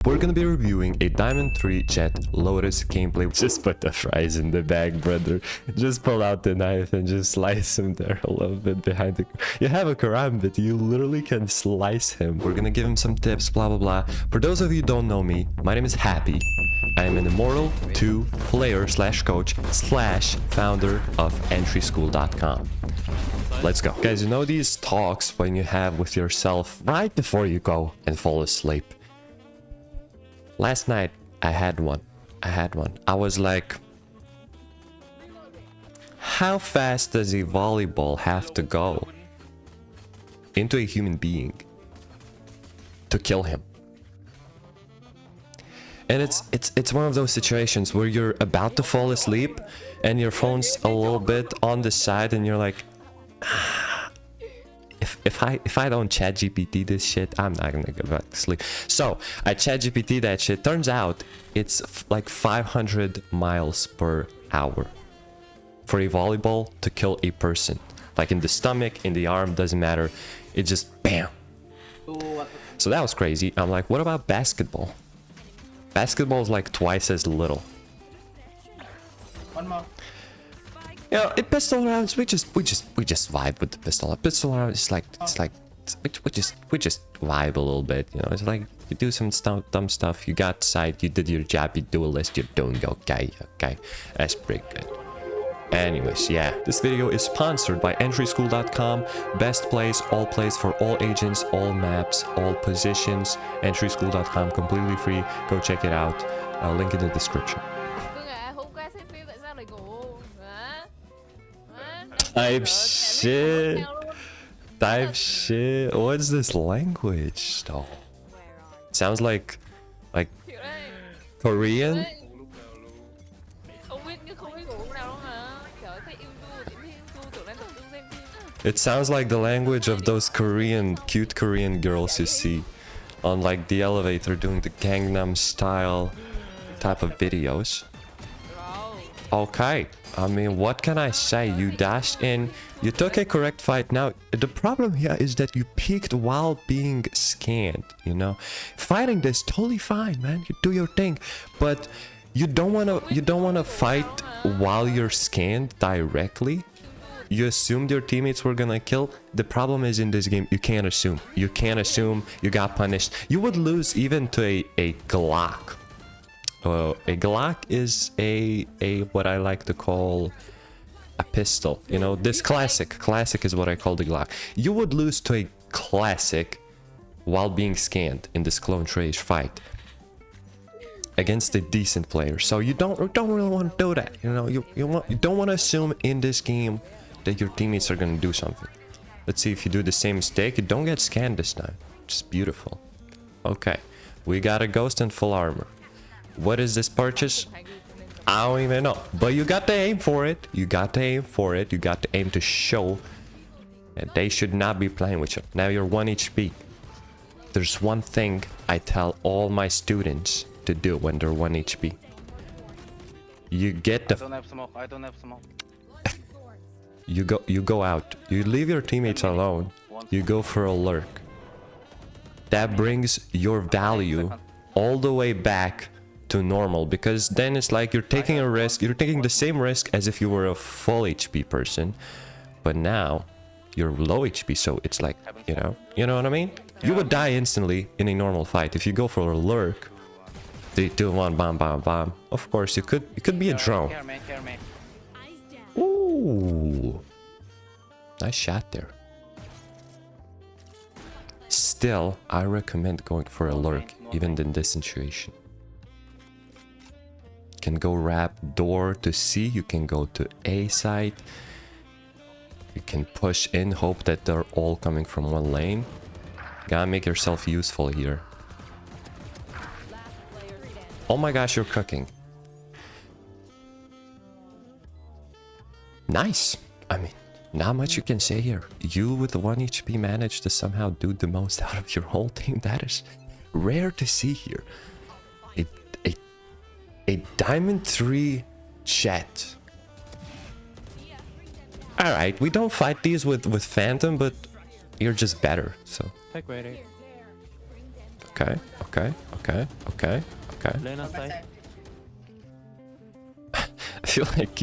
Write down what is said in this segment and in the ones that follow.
We're gonna be reviewing a Diamond 3 Jett Lotus gameplay. Just put the fries in the bag, brother. Just pull out the knife and just slice him there a little bit behind the... You have a karambit, you literally can slice him. We're gonna give him some tips, blah blah blah. For those of you who don't know me, my name is Happy. I am an Immortal 2 player slash coach slash founder of entryschool.com. Let's go. Guys, you know these talks when you have with yourself right before you go and fall asleep? Last night, I had one. I was like, how fast does a volleyball have to go into a human being to kill him? And it's one of those situations where you're about to fall asleep and your phone's a little bit on the side and you're like, if I don't chat GPT this shit, I'm not gonna go back to sleep. So I chat GPT that shit. Turns out it's like 500 miles per hour for a volleyball to kill a person. Like in the stomach, in the arm, doesn't matter. It just bam. So that was crazy. I'm like, what about basketball? Basketball is like twice as little. One more. You know, in pistol rounds, we just vibe with the pistol. A pistol round is like we just vibe a little bit. You know, it's like you do some dumb stuff. You got sight. You did your job. You do a list. You're doing okay. That's pretty good. Anyways, yeah, this video is sponsored by entryschool.com. Best place, all plays for all agents, all maps, all positions. Entryschool.com, completely free. Go check it out. Link in the description. Type shit. What's this language though? Sounds like Korean. It sounds like the language of those cute Korean girls you see on like the elevator doing the Gangnam Style type of videos. Okay, I mean, what can I say? You dashed in, you took a correct fight. Now, the problem here is that you peeked while being scanned, you know? Fighting this, totally fine, man. You do your thing, but you don't wanna fight while you're scanned directly. You assumed your teammates were gonna kill. The problem is in this game, you can't assume. You can't assume, you got punished. You would lose even to a Glock. A Glock is a what I like to call a pistol. You know, this classic is what I call the Glock. You would lose to a classic while being scanned in this clone trade fight against a decent player. So you don't really want to do that. You know, you don't want to assume in this game that your teammates are gonna do something. Let's see if you do the same mistake. You don't get scanned this time. Just beautiful. Okay, we got a ghost and full armor. What is this purchase? I don't even know. But you got to aim for it. You got to aim for it. You got to aim to show that they should not be playing with you. Now you're 1 HP. There's one thing I tell all my students to do when they're 1 HP. You get the... I don't have smoke. You go out. You leave your teammates alone. You go for a lurk. That brings your value all the way back to normal, because then it's like you're taking a risk. You're taking the same risk as if you were a full HP person, but now you're low HP, so it's like, you know what I mean? You would die instantly in a normal fight. If you go for a lurk, 3, 2, 1, bomb, bomb, bomb. Of course, it could be a drone. Ooh, nice shot there. Still, I recommend going for a lurk, even in this situation. You can go wrap door to C, you can go to A site. You can push in, hope that they're all coming from one lane. Gotta make yourself useful here. Oh my gosh, you're cooking. Nice. I mean, not much you can say here. You with the 1 HP managed to somehow do the most out of your whole team. That is rare to see here. A Diamond 3 Jett. Alright, we don't fight these with Phantom, but you're just better, so. Okay, okay, okay, okay, okay. Lena side. I feel like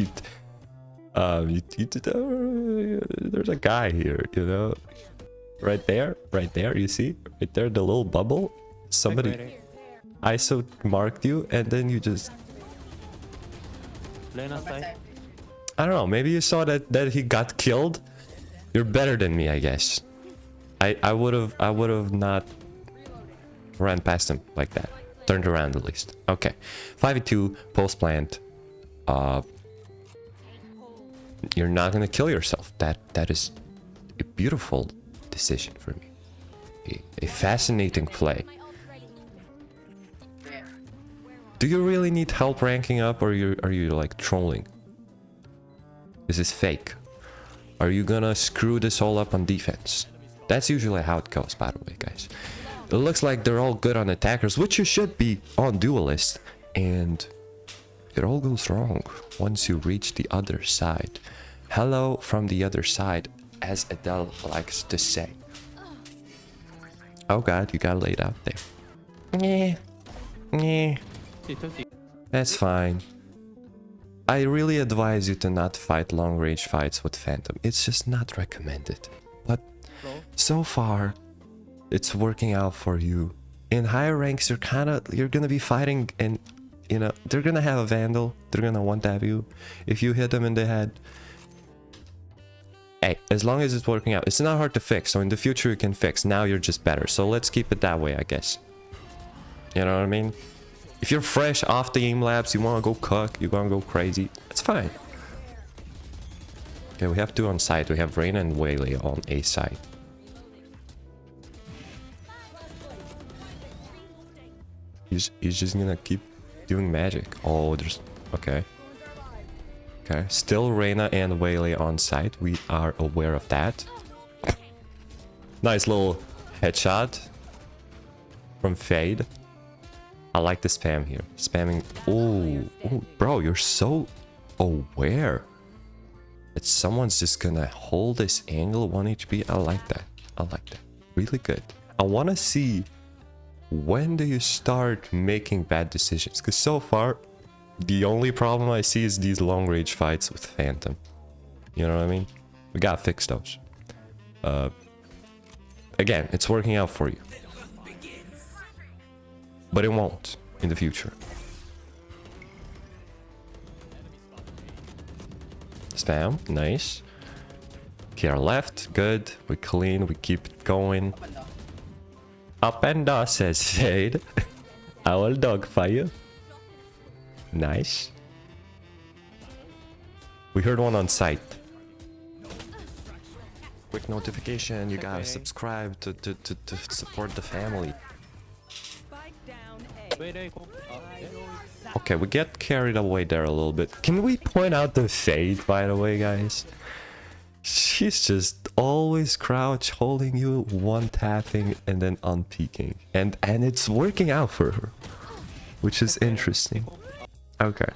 there's a guy here, you know? Right there, you see? Right there, the little bubble. Somebody ISO marked you, and then you just... Lena side. I don't know, maybe you saw that he got killed? You're better than me, I guess. I would have not ran past him like that. Turned around at least. Okay. 5v2, post plant. You're not gonna kill yourself. That is a beautiful decision for me. A fascinating play. Do you really need help ranking up, or are you like trolling? This is fake. Are you gonna screw this all up on defense? That's usually how it goes, by the way, guys. It looks like they're all good on attackers, which you should be on duelist, and it all goes wrong once you reach the other side. Hello from the other side, as Adele likes to say. Oh god, you got laid out there. Yeah. That's fine. I really advise you to not fight long range fights with Phantom. It's just not recommended. But so far, it's working out for you. In higher ranks, you're gonna be fighting, and you know they're gonna have a Vandal. They're gonna one-tap you. If you hit them in the head, hey, as long as it's working out, it's not hard to fix. So in the future, you can fix. Now you're just better. So let's keep it that way, I guess. You know what I mean? If you're fresh off the aim labs, you want to go cook, you want to go crazy, that's fine. Okay, we have two on site. We have Reyna and Waylay on A side. He's just gonna keep doing magic. Oh, there's... Okay. Okay, still Reyna and Waylay on site. We are aware of that. Nice little headshot from Fade. I like the spam here. Spamming. Oh, bro, you're so aware that someone's just gonna hold this angle 1 HP. I like that. I like that. Really good. I want to see, when do you start making bad decisions? Because so far, the only problem I see is these long range fights with Phantom. You know what I mean? We gotta fix those. Again, it's working out for you. But it won't in the future. Spam, nice. Here left, good. We clean, we keep it going. Up and down, says Fade. I will dogfight you. Nice. We heard one on site. Quick notification, you gotta subscribe to support the family. Okay, we get carried away there a little bit. Can we point out the Fade, by the way, guys? She's just always crouch, holding you, one tapping, and then unpeaking. And it's working out for her, which is interesting. Okay.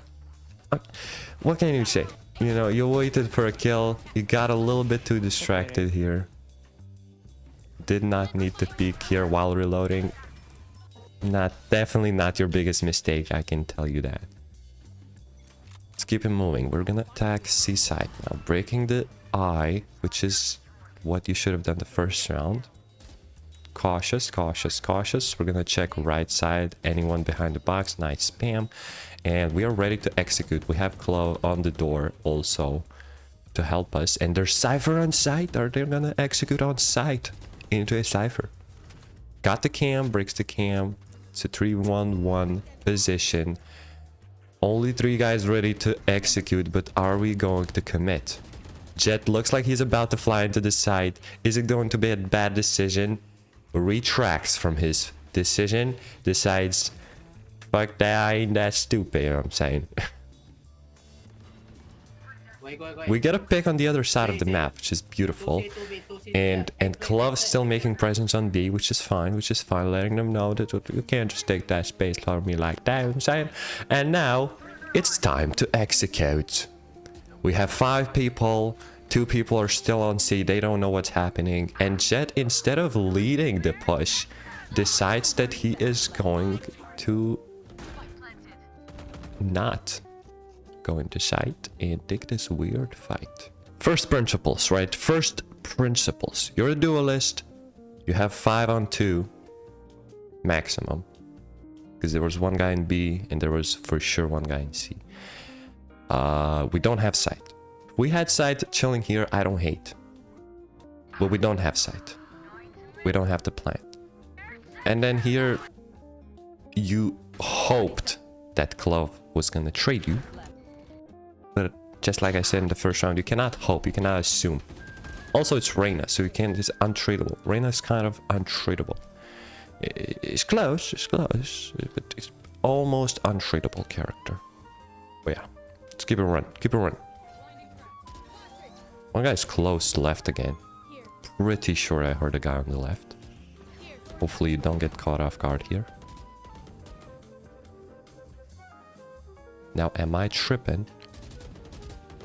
What can you say? You know, you waited for a kill. You got a little bit too distracted here. Did not need to peek here while reloading. Definitely not your biggest mistake, I can tell you that. Let's keep it moving. We're gonna attack C side now, breaking the eye, which is what you should have done the first round. Cautious, cautious, cautious. We're gonna check right side, anyone behind the box. Nice spam. And we are ready to execute. We have Claw on the door also to help us. And there's Cypher on site. Are they gonna execute on site into a Cypher? Got the cam, breaks the cam. It's a 3-1-1 position. Only 3 guys ready to execute, but are we going to commit? Jett looks like he's about to fly into the side. Is it going to be a bad decision? Retracts from his decision. Decides, fuck that, I ain't that stupid, you know what I'm saying? We get a pick on the other side of the map, which is beautiful. And Clove's still making presence on B, which is fine, letting them know that you can't just take that space for me like that, you know what I'm saying? And now, it's time to execute. We have 5 people, 2 people are still on C, they don't know what's happening. And Jett, instead of leading the push, decides that he is going to not go into sight and take this weird fight. First principles, right? First principles. You're a duelist. You have 5-on-2 maximum. Because there was one guy in B and there was for sure one guy in C. We don't have sight. If we had sight chilling here, I don't hate. But we don't have sight. We don't have the plant. And then here, you hoped that Clove was gonna trade you. But just like I said in the first round, you cannot hope, you cannot assume. Also, it's Reyna, so you can't, it's untradeable. Reyna is kind of untradeable. It's close, but it's almost untradeable character. But yeah, let's keep it run, keep it run. One guy's close left again. Pretty sure I heard a guy on the left. Hopefully you don't get caught off guard here. Now, am I tripping?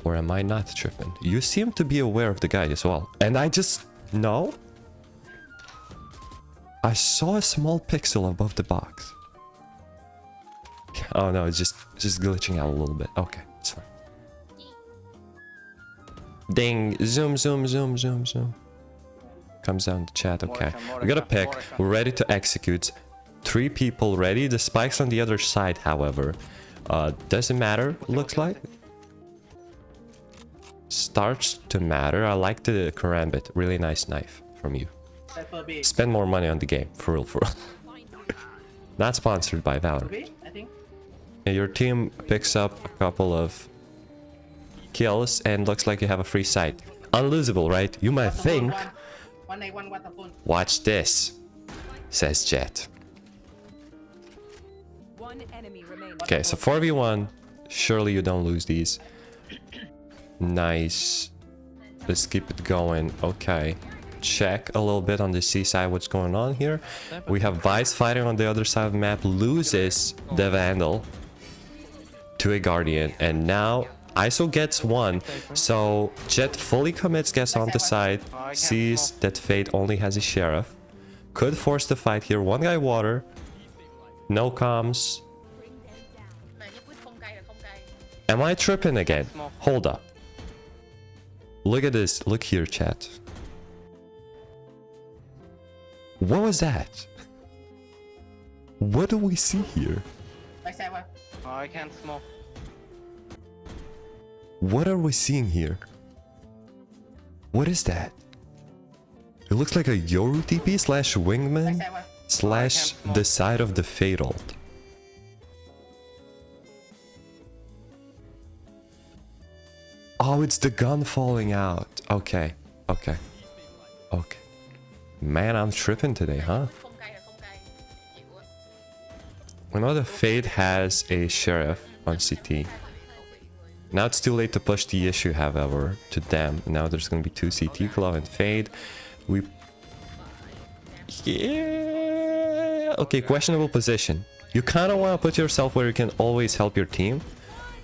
Or am I not tripping? You seem to be aware of the guy as well. And I just... No? I saw a small pixel above the box. Oh no, it's just glitching out a little bit. Okay, it's fine. Ding! Zoom, zoom, zoom, zoom, zoom. Comes down the chat, okay. We got a pick. We're ready to execute. 3 people ready. The spike's on the other side, however. Doesn't matter, looks like. Starts to matter. I like the karambit. Really nice knife from you. Spend more money on the game, for real, for real. Not sponsored by Valor. Yeah, your team picks up a couple of kills and looks like you have a free sight. Unlosable, right? You might think. Watch this, says Jett. Okay, so 4v1. Surely you don't lose these. Nice. Let's keep it going. Okay. Check a little bit on the seaside what's going on here. We have Vice fighting on the other side of the map. Loses the Vandal to a Guardian. And now ISO gets one. So Jett fully commits, gets on the side. Sees that Fade only has a Sheriff. Could force the fight here. One guy water. No comms. Am I tripping again? Hold up. Look at this. Look here, chat. What was that? What do we see here? I can't smoke. What are we seeing here? What is that? It looks like a Yoru TP slash wingman slash the side of the Fade ult. Oh, it's the gun falling out. Okay, okay, okay. Man, I'm tripping today, huh? We know the Fade has a Sheriff on CT. Now it's too late to push the issue, however, to them. Now there's gonna be 2 CT, Claw and Fade. Yeah. Okay, questionable position. You kind of want to put yourself where you can always help your team.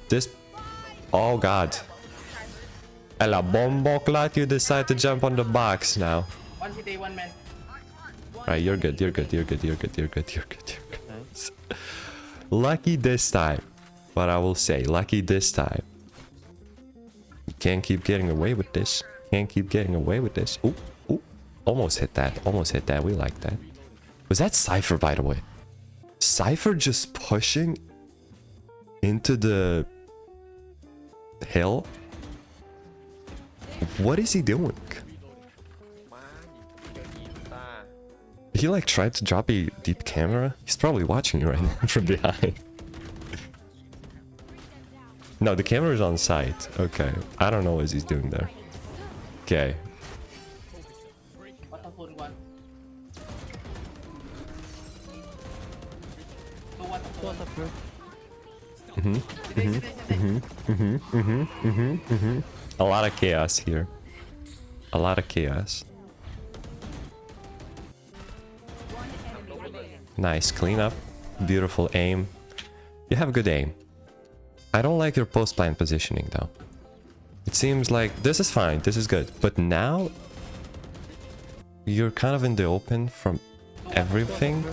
This... Oh god. A la bombo clat, you decide to jump on the box now. One CT, one man. Right, you're good, you're good, you're good, you're good, you're good, you're good, you're good. Lucky this time. But I will say, lucky this time. You can't keep getting away with this. Can't keep getting away with this. Ooh, ooh. Almost hit that. Almost hit that. We like that. Was that Cypher, by the way? Cypher just pushing into the hill? What is he doing? He like tried to drop a deep camera? He's probably watching you right now from behind. No, the camera is on site. Okay. I don't know what he's doing there. Okay. A lot of chaos here. A lot of chaos. Nice cleanup. Beautiful aim. You have good aim. I don't like your post-plant positioning though. It seems like this is fine, this is good. But now you're kind of in the open from everything.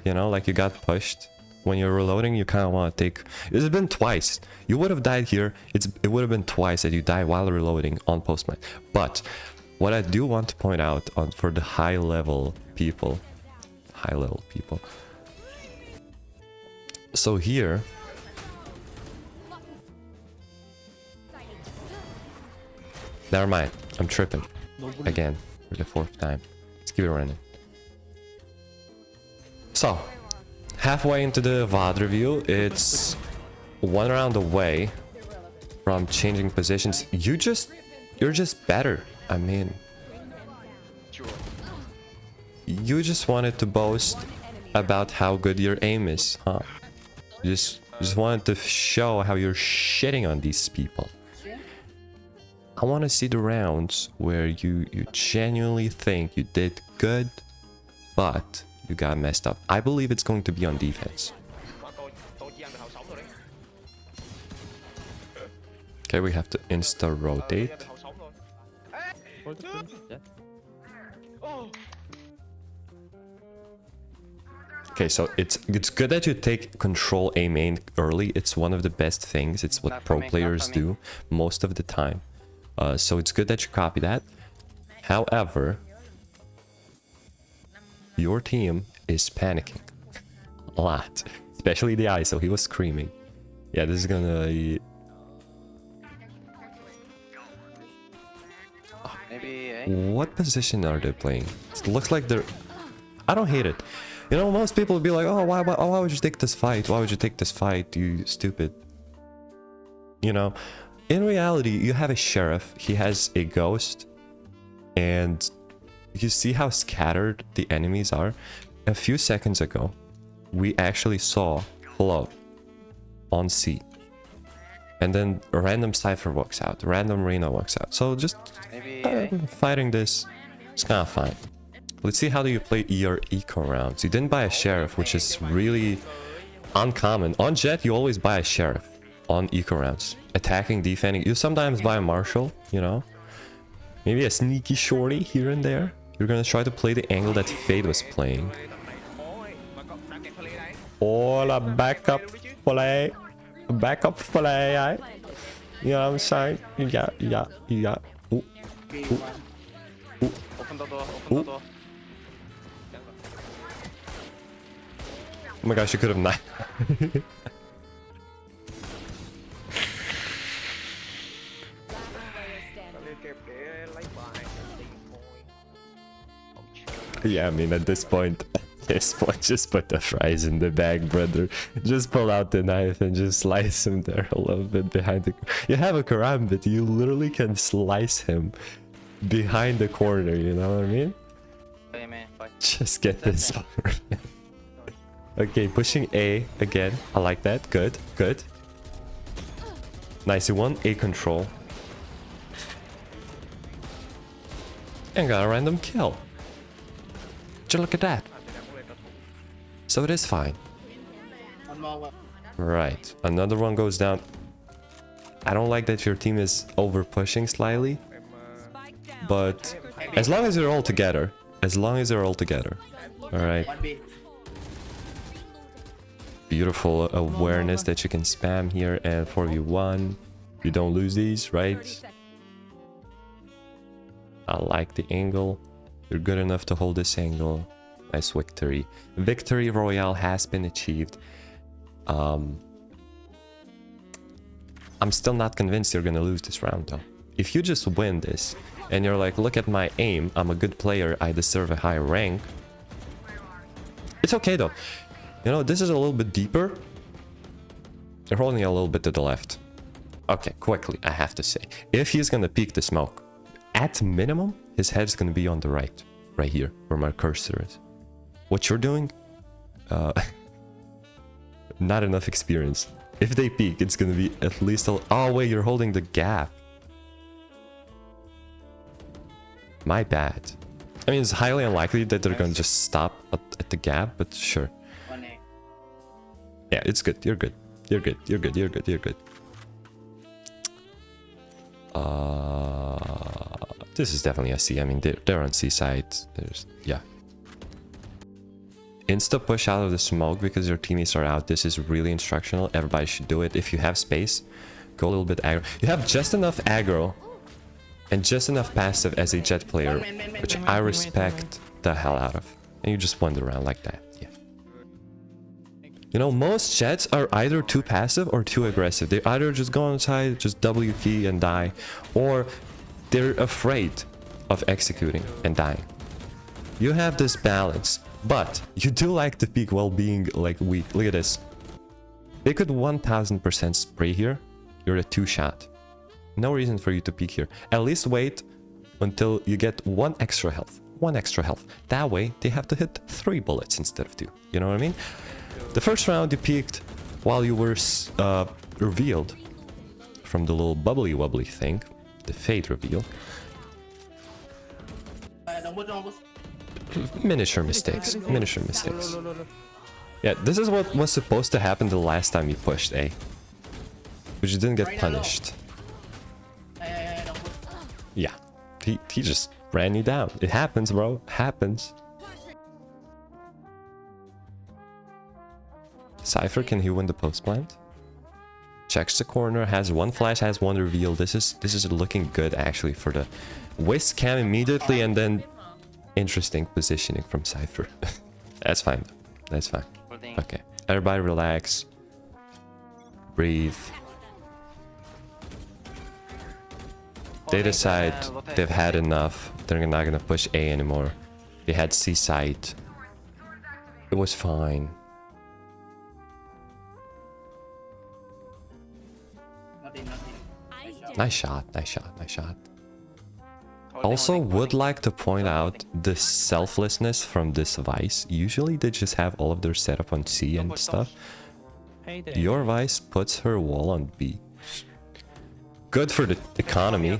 You know, like you got pushed. When you're reloading, you kind of want to take... It's been twice. You would have died here. It would have been twice that you died while reloading on post-mine. But what I do want to point out for the high-level people... High-level people. So here... Never mind. I'm tripping. Again. For the 4th time. Let's keep it running. So... Halfway into the VOD review, it's 1 round away from changing positions. You're just better. I mean, you just wanted to boast about how good your aim is, huh? You just wanted to show how you're shitting on these people. I want to see the rounds where you genuinely think you did good, but you got messed up. I believe it's going to be on defense. Okay, we have to insta-rotate. Okay, so it's good that you take control A main early. It's one of the best things. It's what pro players do most of the time. So it's good that you copy that. However... Your team is panicking a lot, especially the ISO. He was screaming. Yeah, this is gonna be... What position are they playing? It looks like they're... I don't hate it. You know, most people would be like, oh, why would you take this fight? Why would you take this fight, you stupid? You know, in reality, you have a sheriff. He has a ghost. And... You see how scattered the enemies are? A few seconds ago, we actually saw Club on C. And then a random Cypher walks out, random Reyna walks out. So just fighting this is kind of fine. Let's see how do you play your eco rounds. You didn't buy a Sheriff, which is really uncommon. On Jett, you always buy a Sheriff on eco rounds. Attacking, defending. You sometimes buy a Marshal, you know? Maybe a sneaky shorty here and there. You're gonna try to play the angle that Fade was playing. Hola, backup play. Backup play. You know what I'm saying? Yeah. Ooh. Ooh. Ooh. Oh my gosh, you could have not. Yeah, I mean, at this point, just put the fries in the bag, brother. Just pull out the knife and just slice him there a little bit behind the... You have a karambit, you literally can slice him behind the corner, you know what I mean? Just get this over. Okay, pushing A again. I like that. Good, good. Nice, you won A control. And got a random kill. Look at that. So it is fine. Right, another one goes down. I don't like that your team is over pushing slightly, but as long as you're all together, all right. Beautiful awareness that you can spam here, and 4v1. You don't lose these, right? I like the angle. You're good enough to hold this angle. Nice victory. Victory Royale has been achieved. I'm still not convinced you're gonna lose this round though. If you just win this and you're like, look at my aim, I'm a good player, I deserve a higher rank. It's okay though. You know, this is a little bit deeper. You're holding a little bit to the left. Okay, quickly, I have to say. If he's gonna peek the smoke, at minimum, his head's gonna be on the right. Right here, where my cursor is. What you're doing? Not enough experience. If they peek, it's gonna be at least a... Oh wait, you're holding the gap. My bad. I mean, it's highly unlikely that they're gonna just stop at the gap, but sure. Yeah, it's good. You're good. You're good. You're good. You're good. You're good. This is definitely a C. I mean, they're on C side. There's... Yeah. insta push out of the smoke because your teammates are out. This is really instructional. Everybody should do it. If you have space, go a little bit aggro. You have just enough aggro and just enough passive as a Jett player, which I respect the hell out of. And you just wander around like that. Yeah. You know, most Jetts are either too passive or too aggressive. They either just go on side, just W key and die, or they're afraid of executing and dying. You have this balance, but you do like to peek while being like weak. Look at this. They could 1000% spray here. You're a 2-shot. No reason for you to peek here. At least wait until you get 1 extra health. 1 extra health. That way, they have to hit 3 bullets instead of 2. You know what I mean? The first round you peeked while you were revealed from the little bubbly wobbly thing. The fade reveal. Miniature mistakes. Miniature mistakes. Yeah, this is what was supposed to happen the last time you pushed A. But you didn't get punished. Yeah. He just ran you down. It happens, bro. Happens. Cypher, can he win the post plant? Checks the corner, has 1 flash, has 1 reveal. This is looking good actually for the whisk cam immediately, and then interesting positioning from Cypher. That's fine. That's fine. Okay. Everybody relax. Breathe. They decide they've had enough. They're not gonna push A anymore. They had C site. It was fine. Nice shot, nice shot, nice shot. Also would like to point out the selflessness from this Vice. Usually they just have all of their setup on C and stuff. Your Vice puts her wall on B. Good for the economy.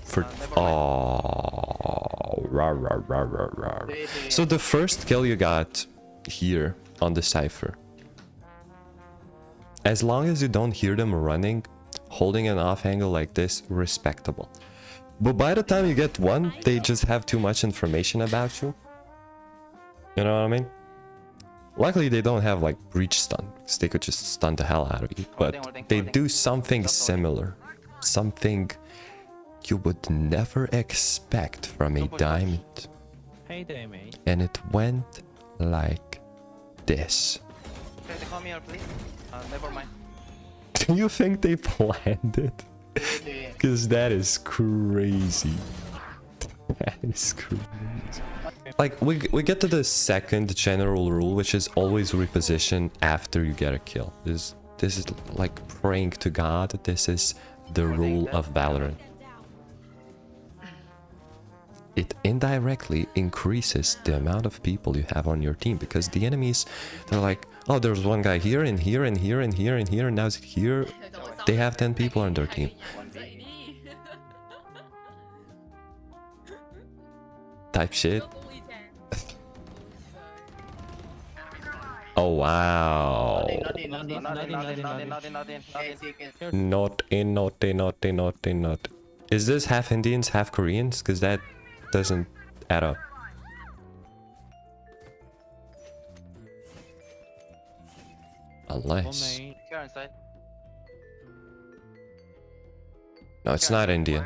For oh, rah, rah, rah, rah, rah. So the first kill you got here on the Cypher, as long as you don't hear them running, holding an off angle like this, respectable. But by the time you get 1, they just have too much information about you. You know what I mean? Luckily they don't have like breach stun, because they could just stun the hell out of you. But they do something similar. Something you would never expect from a diamond. And it went like this. Never mind. Do you think they planned it? Because that is crazy. That is crazy. Like, we get to the second general rule, which is always reposition after you get a kill. This is like praying to God. This is the rule of Valorant. It indirectly increases the amount of people you have on your team, because the enemies, they're like, oh, there's one guy here and here and here and here and here, and now it's here. They have 10 people on their team. Type shit. Oh wow. Not in. Is this half Indians, half Koreans? Because that doesn't add up. Unless. No, it's not Indian.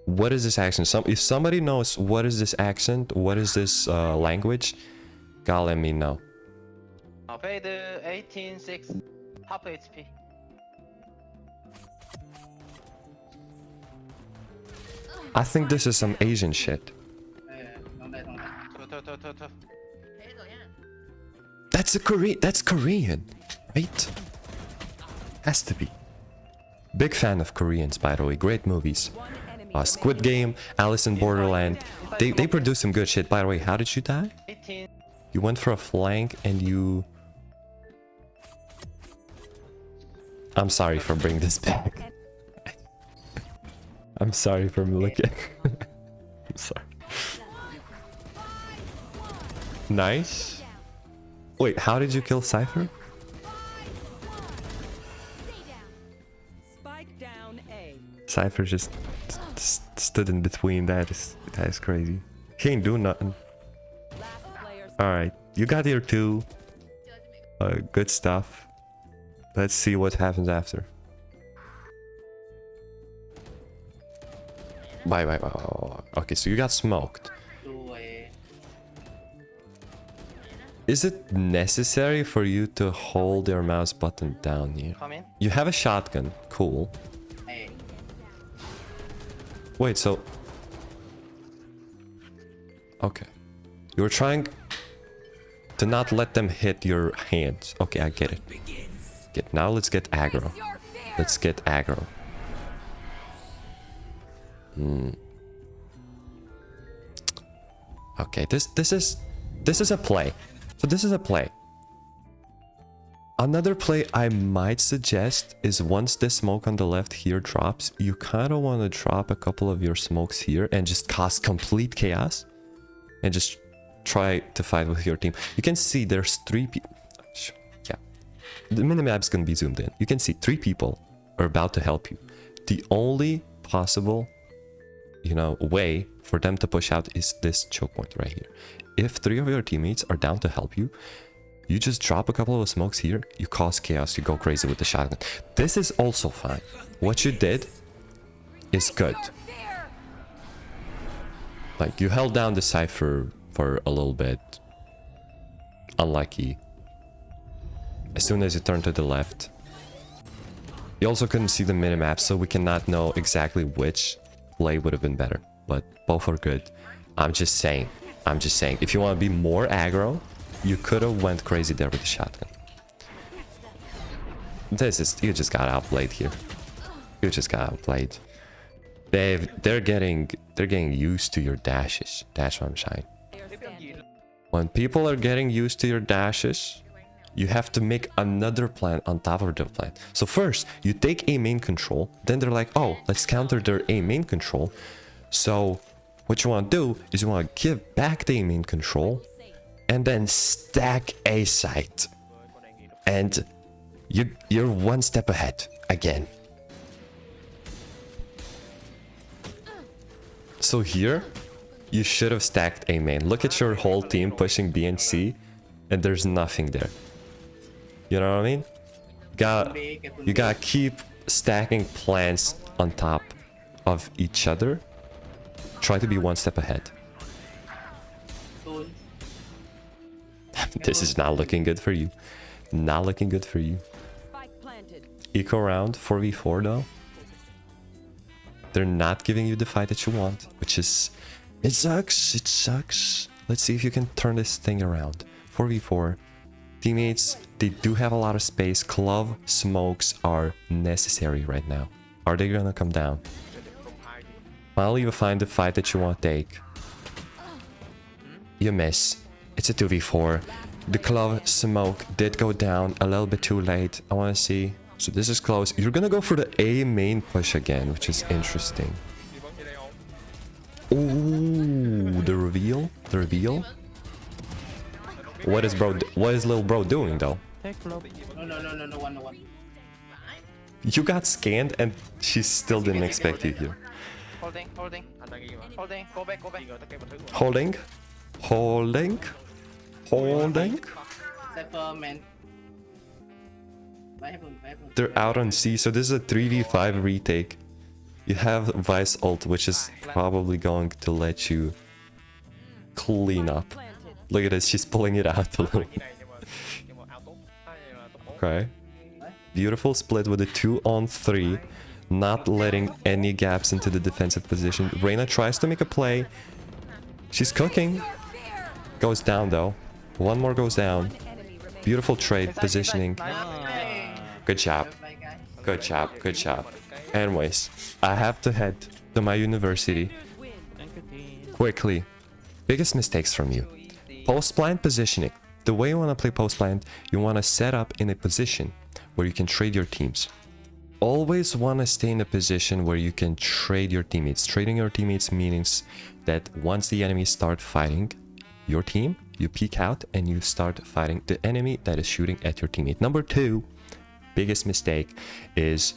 What is this accent? If somebody knows what is this accent, what is this language, gotta let me know. Fade 18-6, half HP. I think this is some Asian shit. That's Korean, right? Has to be. Big fan of Koreans, by the way. Great movies. Squid Game, Alice in Borderland. They produce some good shit. By the way, how did you die? You went for a flank and you... I'm sorry for bringing this back. I'm sorry for looking. I'm sorry. Nice. Wait, how did you kill Cypher? Cypher just stood in between. That is crazy. He ain't doing nothing. Alright, you got here too. Good stuff. Let's see what happens after. Bye. Okay, so you got smoked. Is it necessary for you to hold your mouse button down here? Come in. You have a shotgun. Cool. Wait, so... Okay. You were trying to not let them hit your hands. Okay, I get it. Now let's get aggro. Let's get aggro. Okay, this is a play. So this is a play. Another play I might suggest is once the smoke on the left here drops, you kind of want to drop a couple of your smokes here and just cause complete chaos and just try to fight with your team. You can see there's 3 people. Yeah, the minimap's gonna be zoomed in. You can see 3 people are about to help you. The only possible, way for them to push out is this choke point right here. If 3 of your teammates are down to help you, you just drop a couple of smokes here, you cause chaos, you go crazy with the shotgun. This is also fine. What you did is good. Like, you held down the Cypher for a little bit. Unlucky. As soon as you turn to the left. You also couldn't see the minimap, so we cannot know exactly which play would have been better. But both are good. I'm just saying. If you want to be more aggro, you could have went crazy there with the shotgun. You just got outplayed here. You just got outplayed. They're getting used to your dashes. That's what I'm saying. When people are getting used to your dashes, you have to make another plan on top of their plan. So first, you take A main control, then they're like, oh, let's counter their A main control. So what you want to do is you want to give back the A main control and then stack A site. And you're one step ahead again. So here, you should have stacked A main. Look at your whole team pushing B and C, and there's nothing there. You know what I mean? You gotta keep stacking plans on top of each other. Try to be one step ahead. This is not looking good for you. Not looking good for you. Eco round 4v4 though. They're not giving you the fight that you want, which is... It sucks. Let's see if you can turn this thing around. 4v4. Teammates, they do have a lot of space. Glove smokes are necessary right now. Are they gonna come down? I'll even find the fight that you want to take. You miss. It's a 2v4. The glove smoke did go down a little bit too late. I want to see. So this is close. You're gonna go for the A main push again, which is interesting. Ooh, the reveal. What is little bro doing though? No one. You got scanned and she still didn't expect you here. Holding. Go back. Holding. They're out on C, so this is a 3v5 retake. You have Vice ult, which is probably going to let you clean up. Look at this, she's pulling it out a little. Okay. Beautiful split with a 2-on-3. Not letting any gaps into the defensive position. Reyna tries to make a play. She's cooking. Goes down though. One more goes down. Beautiful trade, positioning. Good job. Anyways, I have to head to my university. Quickly. Biggest mistakes from you. Post-plant positioning. The way you want to play post-plant, you want to set up in a position where you can trade your teams. Always want to stay in a position where you can trade your teammates. Trading your teammates means that once the enemies start fighting your team, you peek out and you start fighting the enemy that is shooting at your teammate. Number 2, biggest mistake is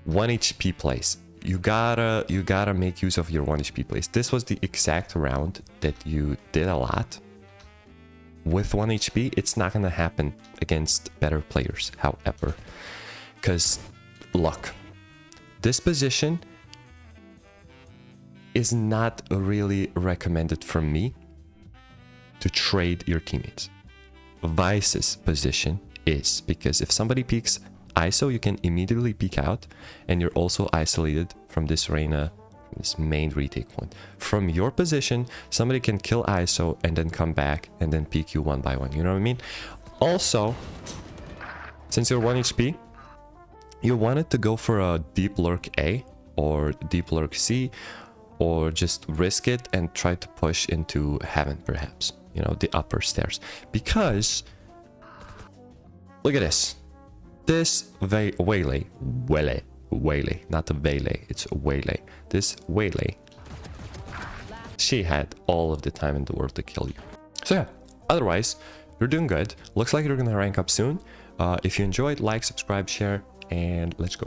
1 HP plays. You gotta make use of your 1 HP plays. This was the exact round that you did a lot. with 1 HP, it's not gonna happen against better players, however. Because, look, this position is not really recommended from me to trade your teammates. Vice's position is, because if somebody peeks ISO, you can immediately peek out, and you're also isolated from this Reyna, this main retake point. From your position, somebody can kill ISO and then come back and then peek you one by one. You know what I mean? Also, since you're 1 HP, you wanted to go for a deep lurk A or deep lurk C, or just risk it and try to push into heaven, perhaps, you know, the upper stairs. Because look at this. This Waylay, not the Waylay, it's Waylay. This Waylay, she had all of the time in the world to kill you. So yeah, otherwise, you're doing good. Looks like you're gonna rank up soon. If you enjoyed, like, subscribe, share, and let's go.